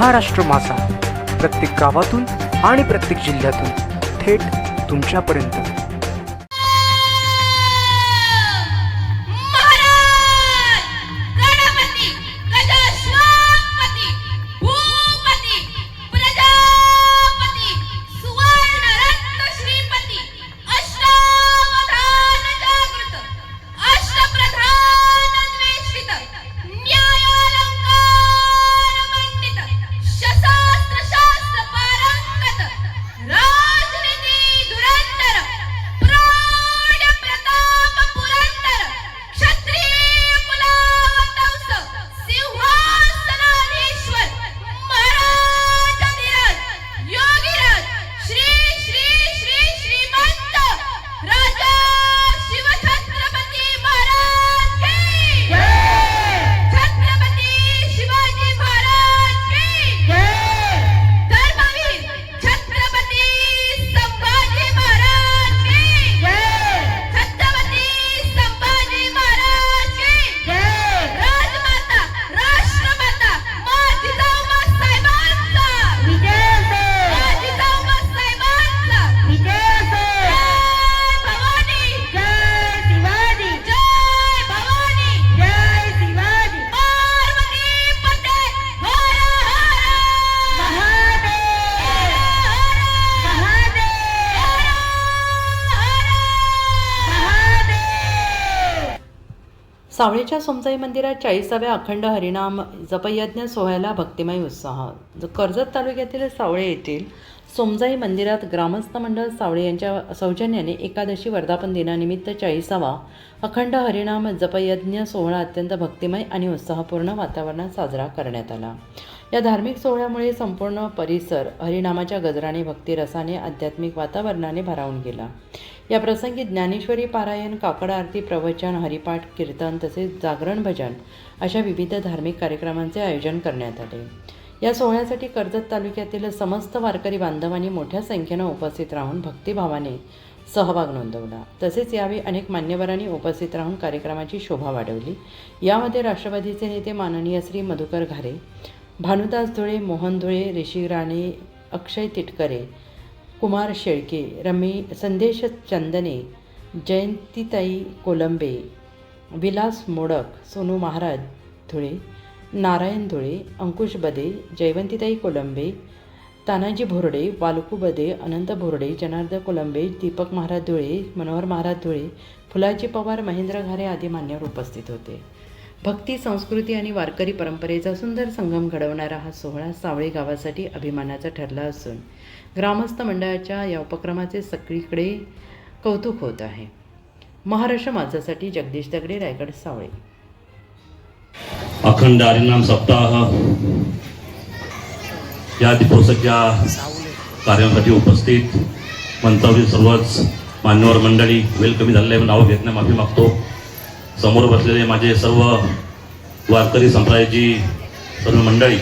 महाराष्ट्र माझा, प्रत्येक गावातून आणि प्रत्येक जिल्ह्यातून थेट तुमच्यापर्यंत। सावळेच्या सोमसाई मंदिरात 40व्या अखंड हरिनाम जपयज्ञ सोहळ्याला भक्तिमय उत्साह। कर्जत तालुक्यातील सावळे येथील सोमसाई मंदिरात ग्रामस्थ मंडळ सावळे यांच्या सौजन्याने एकादशी वर्धापन दिनानिमित्त 40वा अखंड हरिनाम जपयज्ञ सोहळा अत्यंत भक्तिमय आणि उत्साहपूर्ण वातावरणात साजरा करण्यात आला। या धार्मिक सोहळ्यामुळे संपूर्ण परिसर हरिनामाच्या गजराने, भक्तिरसाने, आध्यात्मिक वातावरणाने भारावून गेला। या प्रसंगी ज्ञानेश्वरी पारायण, काकड आरती, प्रवचन, हरिपाठ, कीर्तन तसेच जागरण भजन अशा विविध धार्मिक कार्यक्रमांचे आयोजन करण्यात आले। या सोहळ्यासाठी कर्जत तालुक्यातील समस्त वारकरी बांधवांनी मोठ्या संख्येने उपस्थित राहून भक्तिभावाने सहभाग नोंदवला। तसेच यावेळी अनेक मान्यवरांनी उपस्थित राहून कार्यक्रमाची शोभा वाढवली। यामध्ये राष्ट्रवादीचे नेते माननीय श्री मधुकर घारे, भानुदास धुळे, मोहन धुळे, ऋषी राणे, अक्षय तिटकरे, कुमार शेळके, संदेश चंदने, जयंतीताई कोलंबे, विलास मोडक, सोनू महाराज धुळे, नारायण धुळे, अंकुश बदे, जयवंतीताई कोलंबे, तानाजी भोरडे, वालकू बदे, अनंत भोरडे, जनार्दन कोलंबे, दीपक महाराज धुळे, मनोहर महाराज धुळे, फुलाजी पवार, महेंद्र घारे आदी मान्यवर उपस्थित होते। भक्ती, संस्कृती आणि वारकरी परंपरेचा सुंदर संगम घडवणारा हा सोहळा सावळे गावासाठी अभिमानाचा ठरला असून ग्रामस्थ मंडळाच्या या उपक्रमाचे सगळीकडे कौतुक होत आहे। महाराष्ट्र माझासाठी जगदीश दगडे, रायगड, सावळे। अखंड हरिनाम सप्ताह या दिवसाच्या कार्यासाठी उपस्थित मंचावरील सर्वच मान्यवर मंडळी, वेळ कमी झालेले नाव घेतल्या माफी मागतो। समोर बसलेले माझे सर्व वारकरी संप्रदायाची सर्व मंडळी,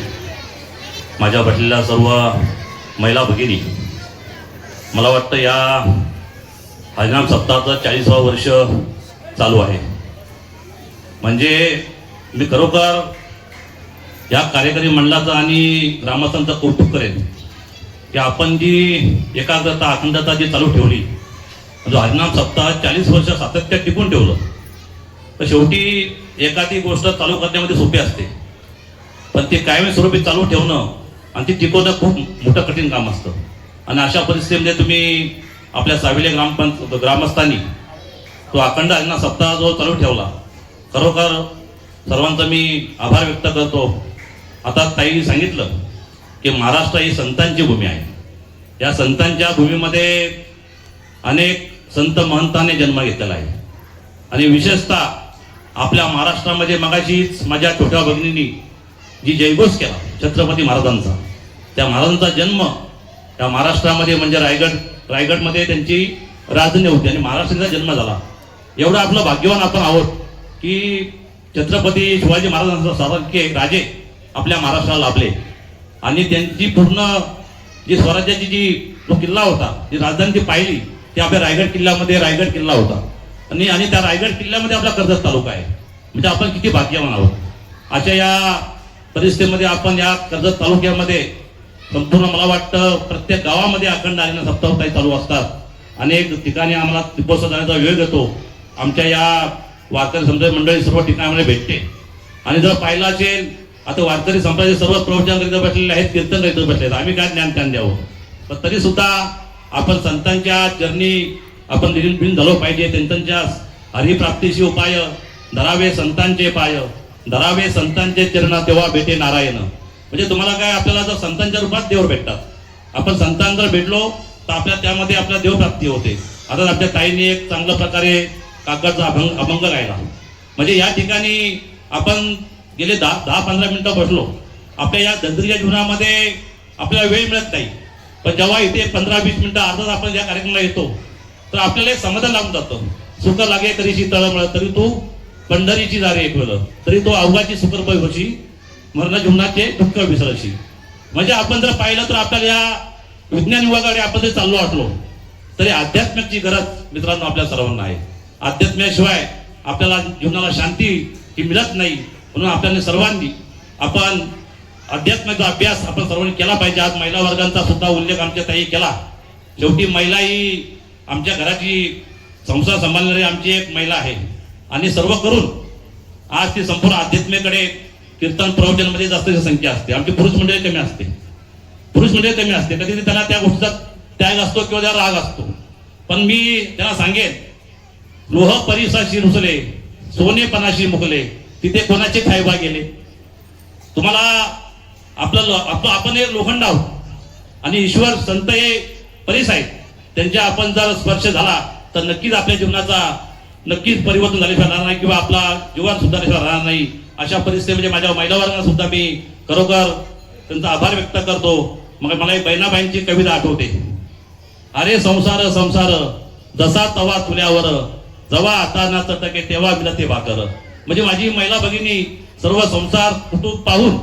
माझ्या बसलेल्या सर्व महिला भगिनी, मला वाटतं या हरिनाम सप्ताहाचं 40वं वर्ष चालू आहे। म्हणजे मी खरोखर या कार्यकारी मंडळाचं आणि ग्रामस्थांचं कौतुक करेन की आपण जी एकाग्रता, अखंडता जी चालू ठेवली, जो हरिनाम सप्ताह 40 वर्ष सातत्य टिकून ठेवलं, तर शेवटी एखादी गोष्ट चालू करण्यामध्ये सोपी असते, पण ती कायमी स्वरूपी चालू ठेवणं आणि ती टिकवणं खूप मोठं कठीण काम असतं। आणि अशा परिस्थितीमध्ये तुम्ही आपल्या साविले ग्रामस्थांनी तो अखंड हरिनाम सप्ताह जो चालू ठेवला, खरोखर सर्वांचा मी आभार व्यक्त करतो। आता ताई सांगितलं की महाराष्ट्र ही संतांची भूमी आहे। या संतांच्या भूमीमध्ये अनेक संत महंतांनी जन्म घेतलेला आहे आणि विशेषतः आपल्या महाराष्ट्रामध्ये मगाशीच माझ्या छोट्या भगिनींनी जी जयघोष केला छत्रपती महाराजांचा, त्या महाराजांचा जन्म त्या महाराष्ट्रामध्ये म्हणजे रायगडमध्ये त्यांची राजधानी होती आणि महाराष्ट्राचा जन्म झाला। एवढं आपलं भाग्यवान आपण आहोत की छत्रपती शिवाजी महाराजांसारखे राजे आपल्या महाराष्ट्राला लाभले आणि त्यांची पूर्ण जी स्वराज्याची जी जो किल्ला होता, जी राजधानी पाहिली ती आपल्या रायगड किल्ल्यामध्ये रायगड किल्ला होता आणि त्या रायगड किल्ल्यामध्ये आपला कर्जत तालुका आहे। म्हणजे आपण किती भाग्यवान आहोत। अशा या परिस्थितीमध्ये आपण या कर्जत तालुक्यामध्ये संपूर्ण मला वाटतं प्रत्येक गावामध्ये अखंड हरिनाम सप्ताह काही चालू असतात। अनेक ठिकाणी आम्हाला दीपोत्सव जाण्याचा वेळ येतो। आमच्या या वारकरी समुदाय मंडळी सर्व ठिकाणी आम्हाला भेटते। आणि जर पाहिलं असेल आता वारकरी संप्रदायाचे सर्व प्रवचन करीत बसलेले आहेत, कीर्तन करीत बसलेले आहेत, आम्ही काय ज्ञान द्यावं। पण तरी सुद्धा आपण संतांच्या चरणी आपण लीन झालो पाहिजे। त्यांच्या हरिप्राप्तीशी उपाय धरावे संतांचे पाय, धरावे संतांचे चरण तेव्हा भेटे नारायण। म्हणजे तुम्हाला काय आपल्याला जर संतांच्या रूपात देव भेटतात, आपण संतांना भेटलो तर आपल्या त्यामध्ये आपल्या देवप्राप्ती होते। आता आपल्या ताईंनी एक चांगल्या प्रकारे काकाचा अभंग गायला। म्हणजे या ठिकाणी आपण गेले 10-15 मिनिटं बसलो। आपल्या या दंत्रीच्या जीवनामध्ये आपल्याला वेळ मिळत नाही, पण जेव्हा इथे 15-20 मिनिटं अर्धा तास आपण या कार्यक्रमाला येतो तर आपल्याला एक समाधान लागून जातं। सुख लागे तरीची तळमळ, तरी तू पंढरीची दारे ऐकवलं, तरी तो अवघाची सुखरपय होशी, मरण जीवनाचे दुःख विसरशी। म्हणजे आपण जर पाहिलं तर आपल्याला या विज्ञान विभागाकडे आपण जर चाललो असलो तरी अध्यात्माची गरज मित्रांनो आपल्या सर्वांना आहे। अध्यात्माशिवाय आपल्याला जीवनाला शांती ही मिळत नाही। म्हणून आपल्याला सर्वांनी आपण अध्यात्माचा अभ्यास आपण सर्वांनी केला पाहिजे। आज महिला वर्गांचा सुद्धा उल्लेख आमच्या ताई केला। शेवटी महिला ही आमच्या घराची संसार सांभाळणारी आमची एक महिला आहे आणि सर्व करून आज ती संपूर्ण अध्यात्मेकडे कीर्तन प्रवचनमध्ये जास्त संख्या असते। आमची पुरुष मंडळी कमी असते, कधी त्यांना त्या गोष्टीचा त्याग असतो किंवा त्या राग असतो। पण मी त्यांना सांगेन, लोह परिसाशी रुसले, सोनेपणाशी मुकले, तिथे कोणाचे खायबा गेले। तुम्हाला आपण एक लोखंड आहोत आणि ईश्वर संत हे परीस आहेत, त्यांच्या आपण जर स्पर्श झाला तर नक्कीच आपल्या जीवनाचा नक्कीच परिवर्तन झाल्याशिवाय राहणार नाही किंवा आपला जीवन सुधारल्याशिवाय राहणार नाही। अशा परिस्थितीमध्ये माझ्या महिला वर्गांना सुद्धा मी खरोखर त्यांचा आभार व्यक्त करतो। मग मला एक बहिणाबाईंची कविता आठवते, अरे संसार संसार जसा तवा तुल्यावर, जवा आता ना चटके तेव्हा मिळते भाकर। म्हणजे माझी महिला भगिनी सर्व संसार कुटुंब पाहून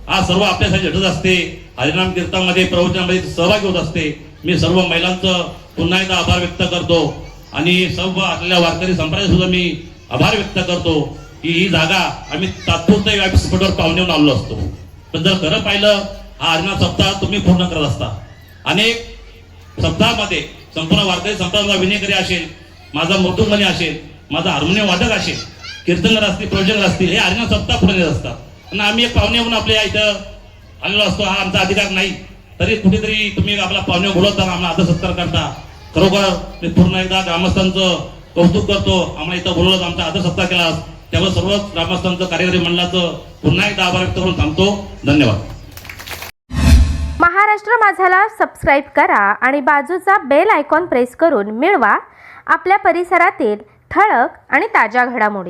आज सर्व आपल्यासाठी झटत असते, हरिनाम कीर्तनामध्ये प्रवचनामध्ये सहभागी होत असते। मी सर्व महिलांचं पुन्हा एकदा आभार व्यक्त करतो आणि सर्व आपल्या वारकरी संप्रदायाचा सुद्धा मी आभार व्यक्त करतो की ही जागा आम्ही तात्पुरत्या व्यासपीठावर पाहुण्याहून आलो असतो, पण जर खरं पाहिलं हा हरिनाम सप्ताह तुम्ही पूर्ण करत असता। अनेक सप्ताहामध्ये संपूर्ण वारकरी संप्रदायाचा विनेकरी असेल, माझा मृदुंगणी असेल, माझा हार्मोनियम वादक असेल, कीर्तनकार असतील, प्रवचनकार असतील, हे हरिनाम सप्ताह पुढे नेत असतात। आणि आम्ही एक पाहुणे म्हणून आपल्या इथं आलेलो असतो, हा आमचा अधिकार नाही, तरी कुठेतरी तुम्ही आपला पाहुणे बोलवता, आम्हाला आदर सत्कार करता। खरोखर मी पूर्ण एकदा ग्रामस्थांचं कौतुक करतो, आम्हाला इथं बोलवलं, आमचा आदर सत्कार केला, त्यामुळे सर्व ग्रामस्थांचं कार्यकारी मंडळाचं पुन्हा एकदा आभार व्यक्त करून थांबतो। धन्यवाद। महाराष्ट्र माझाला सबस्क्राईब करा आणि बाजूचा बेल आयकॉन प्रेस करून मिळवा आपल्या परिसरातील ठळक आणि ताज्या घडामोडी।